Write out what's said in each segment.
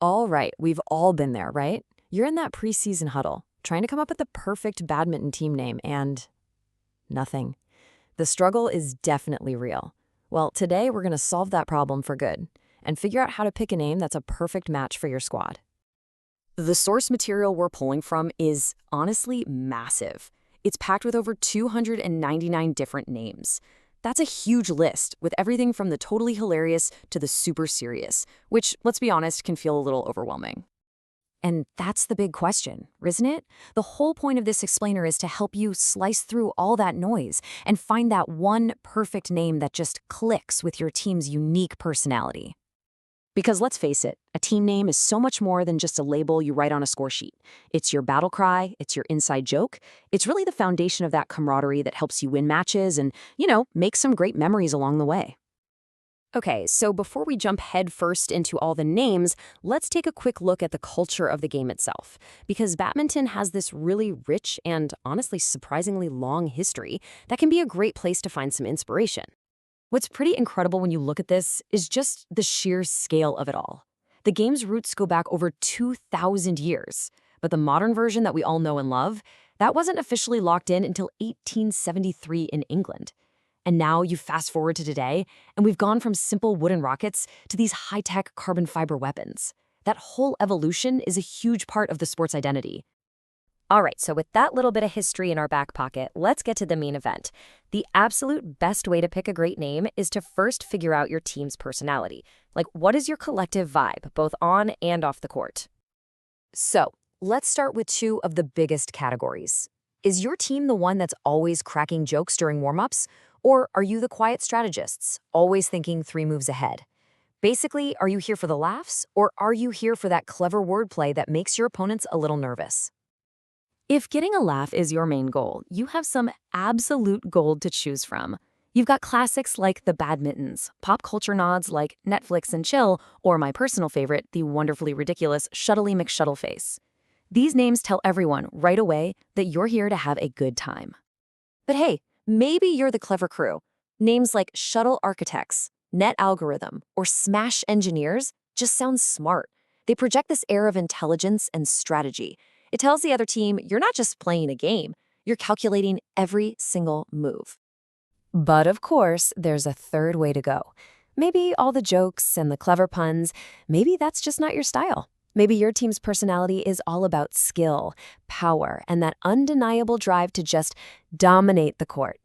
All right, we've all been there, right? You're in that preseason huddle, trying to come up with the perfect badminton team name, and nothing. The struggle is definitely real. Well, today we're going to solve that problem for good and figure out how to pick a name that's a perfect match for your squad. The source material we're pulling from is honestly massive. It's packed with over 299 different names. That's a huge list, with everything from the totally hilarious to the super serious, which, let's be honest, can feel a little overwhelming. And that's the big question, isn't it? The whole point of this explainer is to help you slice through all that noise and find that one perfect name that just clicks with your team's unique personality. Because let's face it, a team name is so much more than just a label you write on a score sheet. It's your battle cry, it's your inside joke. It's really the foundation of that camaraderie that helps you win matches and, make some great memories along the way. Okay, so before we jump headfirst into all the names, let's take a quick look at the culture of the game itself. Because badminton has this really rich and honestly surprisingly long history that can be a great place to find some inspiration. What's pretty incredible when you look at this is just the sheer scale of it all. The game's roots go back over 2,000 years, but the modern version that we all know and love, that wasn't officially locked in until 1873 in England. And now you fast forward to today, and we've gone from simple wooden rockets to these high-tech carbon fiber weapons. That whole evolution is a huge part of the sport's identity. All right, so with that little bit of history in our back pocket, let's get to the main event. The absolute best way to pick a great name is to first figure out your team's personality. Like, what is your collective vibe, both on and off the court? So, let's start with two of the biggest categories. Is your team the one that's always cracking jokes during warm-ups? Or are you the quiet strategists, always thinking 3 moves ahead? Basically, are you here for the laughs, or are you here for that clever wordplay that makes your opponents a little nervous? If getting a laugh is your main goal, you have some absolute gold to choose from. You've got classics like the Badmintons, pop culture nods like Netflix and Chill, or my personal favorite, the wonderfully ridiculous Shuttly McShuttleface. These names tell everyone right away that you're here to have a good time. But hey, maybe you're the clever crew. Names like Shuttle Architects, Net Algorithm, or Smash Engineers just sound smart. They project this air of intelligence and strategy. It tells the other team you're not just playing a game, you're calculating every single move. But of course, there's a third way to go. Maybe all the jokes and the clever puns, maybe that's just not your style. Maybe your team's personality is all about skill, power, and that undeniable drive to just dominate the court.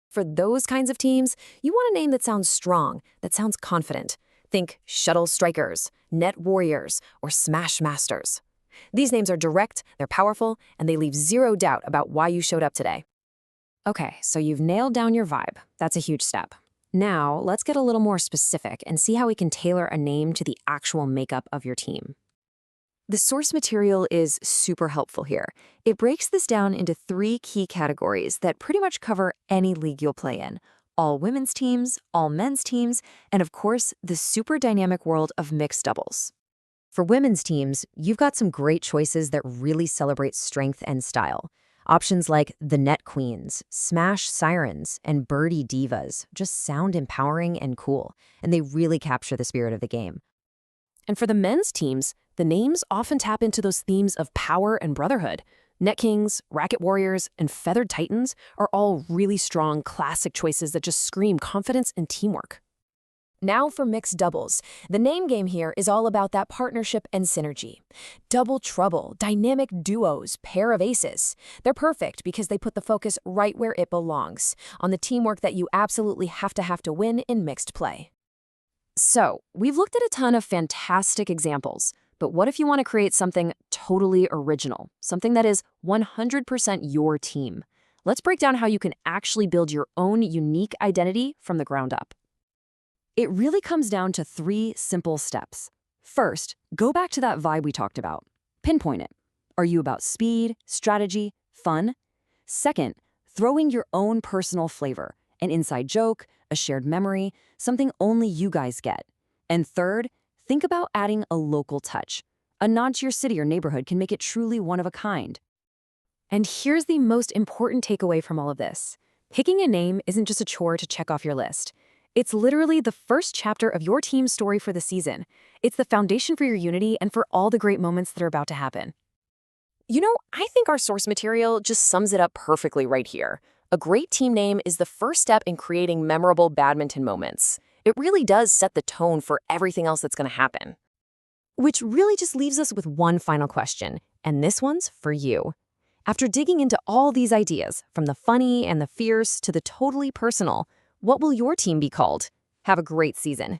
For those kinds of teams, you want a name that sounds strong, that sounds confident. Think Shuttle Strikers, Net Warriors, or Smash Masters. These names are direct, they're powerful, and they leave zero doubt about why you showed up today. Okay, so you've nailed down your vibe. That's a huge step. Now, let's get a little more specific and see how we can tailor a name to the actual makeup of your team. The source material is super helpful here. It breaks this down into 3 key categories that pretty much cover any league you'll play in. All women's teams, all men's teams, and of course, the super dynamic world of mixed doubles. For women's teams, you've got some great choices that really celebrate strength and style. Options like the Net Queens, Smash Sirens, and Birdie Divas just sound empowering and cool, and they really capture the spirit of the game. And for the men's teams, the names often tap into those themes of power and brotherhood. Net Kings, Racket Warriors, and Feathered Titans are all really strong, classic choices that just scream confidence and teamwork. Now for mixed doubles. The name game here is all about that partnership and synergy. Double trouble, dynamic duos, pair of aces. They're perfect because they put the focus right where it belongs, on the teamwork that you absolutely have to win in mixed play. So, we've looked at a ton of fantastic examples, but what if you want to create something totally original, something that is 100% your team? Let's break down how you can actually build your own unique identity from the ground up. It really comes down to 3 simple steps. First, go back to that vibe we talked about. Pinpoint it. Are you about speed, strategy, fun? Second, throw in your own personal flavor, an inside joke, a shared memory, something only you guys get. And third, think about adding a local touch. A nod to your city or neighborhood can make it truly one of a kind. And here's the most important takeaway from all of this. Picking a name isn't just a chore to check off your list. It's literally the first chapter of your team's story for the season. It's the foundation for your unity and for all the great moments that are about to happen. I think our source material just sums it up perfectly right here. A great team name is the first step in creating memorable badminton moments. It really does set the tone for everything else that's going to happen. Which really just leaves us with one final question, and this one's for you. After digging into all these ideas, from the funny and the fierce to the totally personal, what will your team be called? Have a great season.